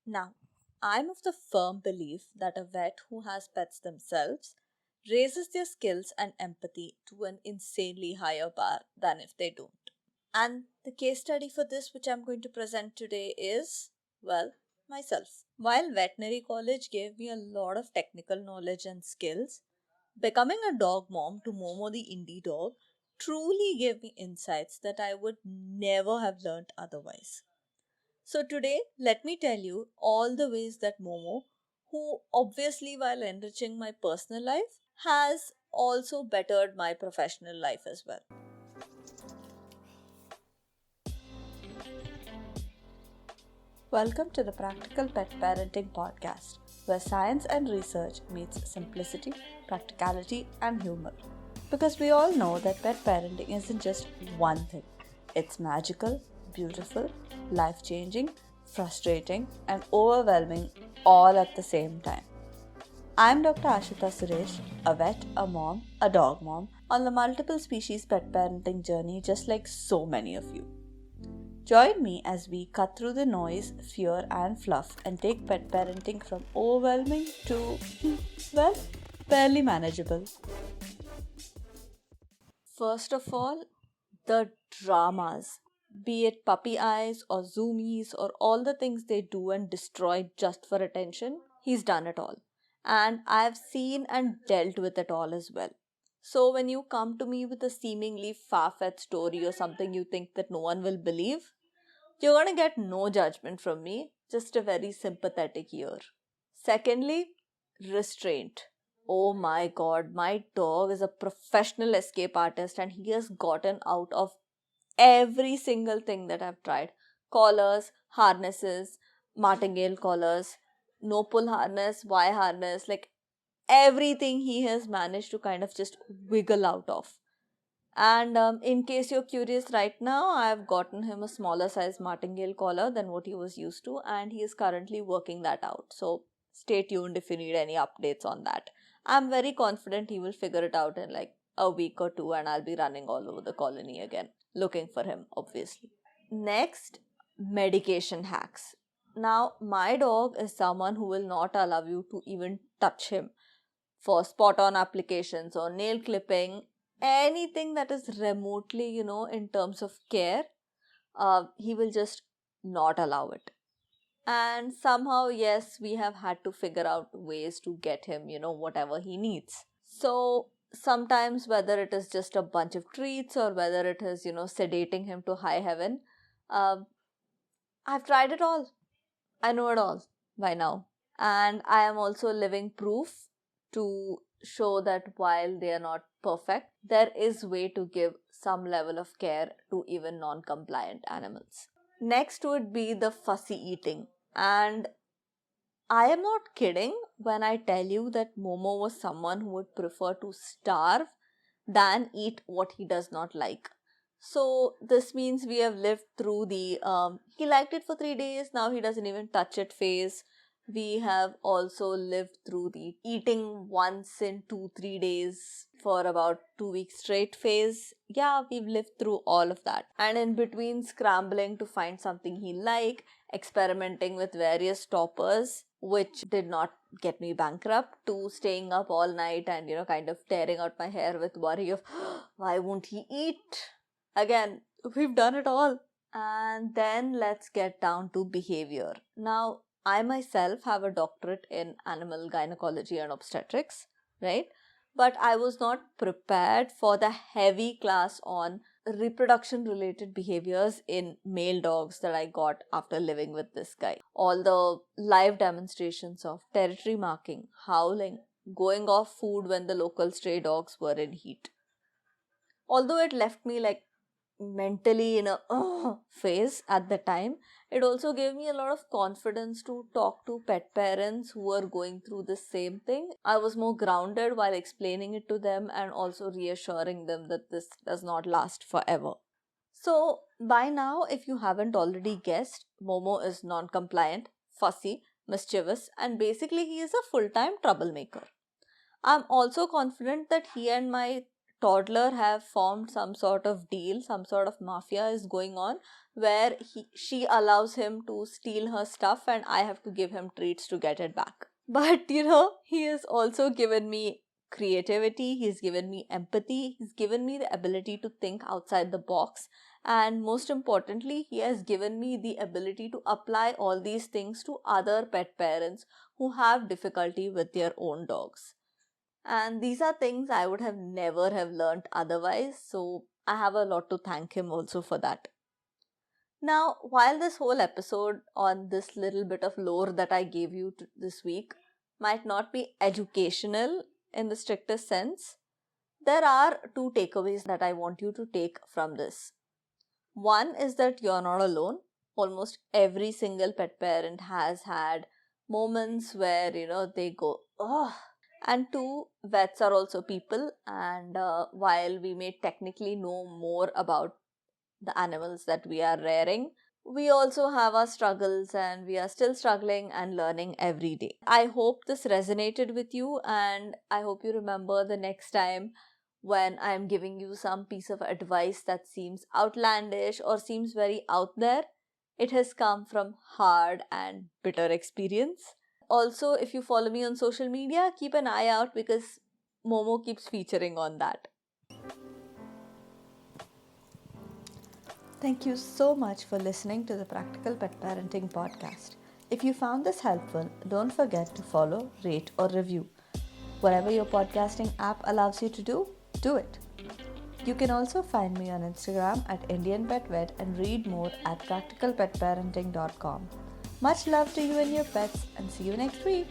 Now, I'm of the firm belief that a vet who has pets themselves raises their skills and empathy to an insanely higher bar than if they don't. And the case study for this, which I'm going to present today, is, well, myself. While veterinary college gave me a lot of technical knowledge and skills, becoming a dog mom to Momo the indie dog truly gave me insights that I would never have learned otherwise. So, today, let me tell you all the ways that Momo, who obviously, while enriching my personal life, has also bettered my professional life as well. Welcome to the Practical Pet Parenting Podcast, where science and research meets simplicity, practicality, and humor. Because we all know that pet parenting isn't just one thing, it's magical, beautiful, life changing, frustrating, and overwhelming all at the same time. I'm Dr. Ashita Suresh, a vet, a mom, a dog mom, on the multiple species pet parenting journey, just like so many of you. Join me as we cut through the noise, fear, and fluff and take pet parenting from overwhelming to, well, barely manageable. First of all, the dramas, be it puppy eyes or zoomies or all the things they do and destroy just for attention, he's done it all. And I've seen and dealt with it all as well. So when you come to me with a seemingly far-fetched story or something you think that no one will believe, you're gonna get no judgment from me, just a very sympathetic ear. Secondly, restraint. Oh my god, my dog is a professional escape artist and he has gotten out of every single thing that I've tried. Collars, harnesses, martingale collars, no pull harness, Y harness, like everything he has managed to kind of just wiggle out of. And in case you're curious, right now I've gotten him a smaller size martingale collar than what he was used to, and he is currently working that out. So stay tuned if you need any updates on that. I'm very confident he will figure it out in like a week or two, and I'll be running all over the colony again, looking for him, obviously. Next, medication hacks. Now, my dog is someone who will not allow you to even touch him for spot on applications or nail clipping, anything that is remotely, in terms of care, he will just not allow it. And somehow, yes, we have had to figure out ways to get him, whatever he needs. So sometimes, whether it is just a bunch of treats or whether it is, sedating him to high heaven, uh, I've tried it all. I know it all by now. And I am also living proof to show that while they are not perfect, there is way to give some level of care to even non-compliant animals. Next would be the fussy eating. And I am not kidding when I tell you that Momo was someone who would prefer to starve than eat what he does not like. So this means we have lived through the he liked it for 3 days, now he doesn't even touch it phase. We have also lived through the eating once in 2-3 days for about 2 weeks straight phase. Yeah, we've lived through all of that. And in between scrambling to find something he liked, experimenting with various toppers, which did not get me bankrupt, to staying up all night and kind of tearing out my hair with worry of why won't he eat? Again, we've done it all. And then let's get down to behavior. Now, I myself have a doctorate in animal gynecology and obstetrics, right? But I was not prepared for the heavy class on reproduction related behaviors in male dogs that I got after living with this guy. All the live demonstrations of territory marking, howling, going off food when the local stray dogs were in heat. Although it left me like mentally in a phase at the time, it also gave me a lot of confidence to talk to pet parents who were going through the same thing. I was more grounded while explaining it to them and also reassuring them that this does not last forever. So by now, if you haven't already guessed, Momo is non-compliant, fussy, mischievous, and basically he is a full-time troublemaker. I'm also confident that he and my toddler have formed some sort of deal, some sort of mafia is going on, where she allows him to steal her stuff and I have to give him treats to get it back. But he has also given me creativity, he's given me empathy, he's given me the ability to think outside the box, and most importantly, he has given me the ability to apply all these things to other pet parents who have difficulty with their own dogs. And these are things I would have never have learnt otherwise, so I have a lot to thank him also for that. Now, while this whole episode on this little bit of lore that I gave you this week might not be educational in the strictest sense, there are two takeaways that I want you to take from this. One is that you're not alone. Almost every single pet parent has had moments where, they go, oh. And two, vets are also people, and while we may technically know more about the animals that we are rearing, we also have our struggles and we are still struggling and learning every day. I hope this resonated with you, and I hope you remember the next time when I'm giving you some piece of advice that seems outlandish or seems very out there. It has come from hard and bitter experience. Also, if you follow me on social media, keep an eye out because Momo keeps featuring on that. Thank you so much for listening to the Practical Pet Parenting Podcast. If you found this helpful, don't forget to follow, rate, or review. Whatever your podcasting app allows you to do it. You can also find me on Instagram at Indian Pet Vet and read more at practicalpetparenting.com. Much love to you and your pets, and see you next week.